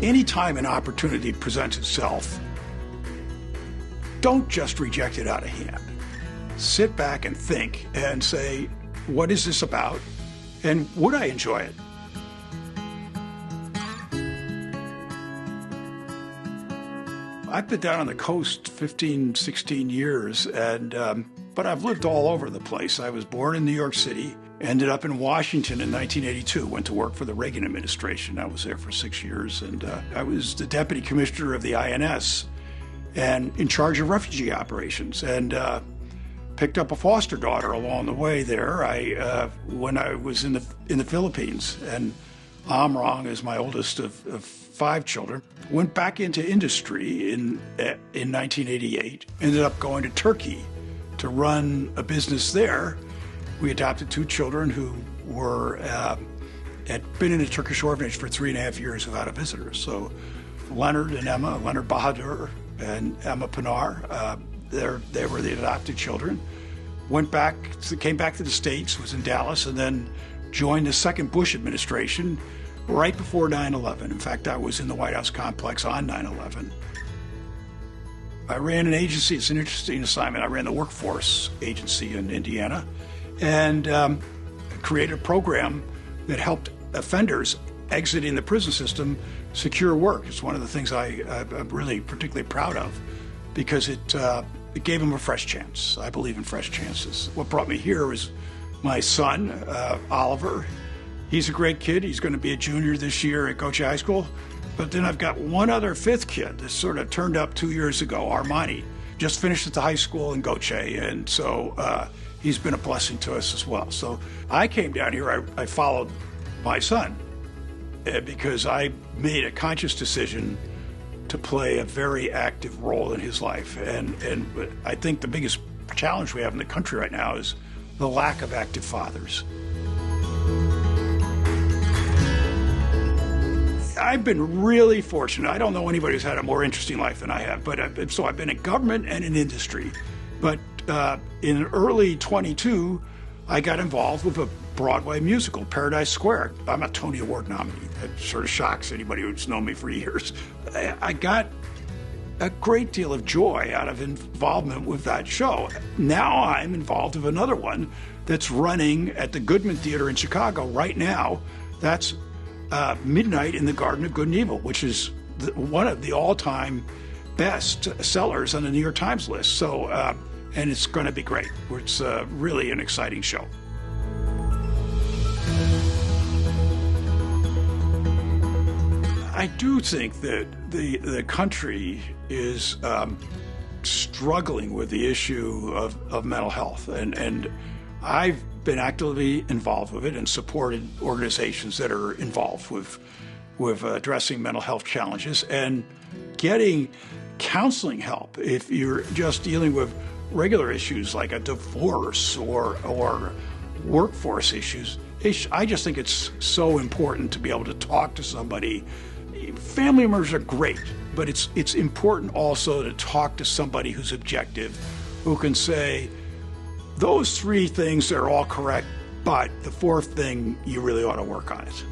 anytime an opportunity presents itself, don't just reject it out of hand. Sit back and think and say, what is this about? And would I enjoy it? I've been down on the coast 15, 16 years, but I've lived all over the place. I was born in New York City, ended up in Washington in 1982, went to work for the Reagan administration. I was there for 6 years, and I was the deputy commissioner of the INS and in charge of refugee operations, and picked up a foster daughter along the way there. When I was in the Philippines, and Amrong is my oldest of 5 children. Went back into industry in 1988. Ended up going to Turkey to run a business there. We adopted 2 children who had been in a Turkish orphanage for 3.5 years without a visitor. So Leonard and Emma, Leonard Bahadur and Emma Pinar, they were the adopted children. Came back to the States, was in Dallas, and then joined the second Bush administration right before 9/11. In fact, I was in the White House complex on 9/11. I ran an agency. It's an interesting assignment. I ran the workforce agency in Indiana and created a program that helped offenders exiting the prison system secure work. It's one of the things I'm really particularly proud of because it gave them a fresh chance. I believe in fresh chances. What brought me here was my son, Oliver. He's a great kid. He's going to be a junior this year at Goche High School. But then I've got one other 5th kid that sort of turned up 2 years ago, Armani. Just finished at the high school in Goche, and so he's been a blessing to us as well. So I came down here, I followed my son because I made a conscious decision to play a very active role in his life. And I think the biggest challenge we have in the country right now is the lack of active fathers. I've been really fortunate. I don't know anybody who's had a more interesting life than I have, but I've been in government and in industry. But in early 22, I got involved with a Broadway musical, Paradise Square. I'm a Tony Award nominee. That sort of shocks anybody who's known me for years. I got a great deal of joy out of involvement with that show. Now I'm involved with another one that's running at the Goodman Theater in Chicago right now. That's Midnight in the Garden of Good and Evil, which is one of the all-time best sellers on the New York Times list. So, and it's going to be great. It's really an exciting show. I do think that the country is struggling with the issue of mental health, and I've been actively involved with it and supported organizations that are involved with addressing mental health challenges and getting counseling help if you're just dealing with regular issues like a divorce or workforce issues. I just think it's so important to be able to talk to somebody. Family members are great, but it's important also to talk to somebody who's objective, who can say, those 3 things are all correct, but the 4th thing, you really ought to work on it.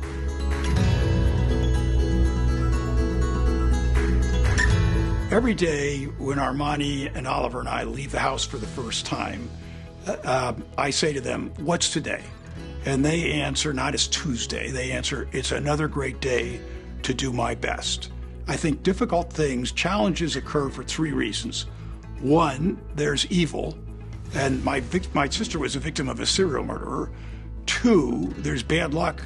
Every day when Armani and Oliver and I leave the house for the first time, I say to them, what's today? And they answer not as Tuesday, they answer, it's another great day to do my best. I think difficult things, challenges occur for 3 reasons. 1, there's evil. And my sister was a victim of a serial murderer. 2, there's bad luck.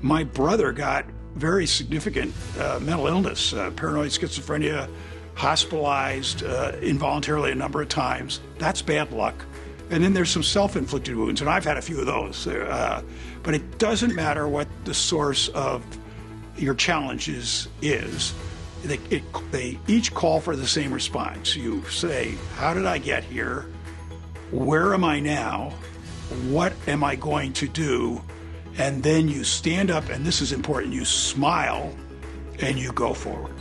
My brother got very significant mental illness, paranoid schizophrenia, hospitalized involuntarily a number of times. That's bad luck. And then there's some self-inflicted wounds, and I've had a few of those. But it doesn't matter what the source of your challenges is. They each call for the same response. You say, how did I get here? Where am I now? What am I going to do? And then you stand up, and this is important, you smile and you go forward.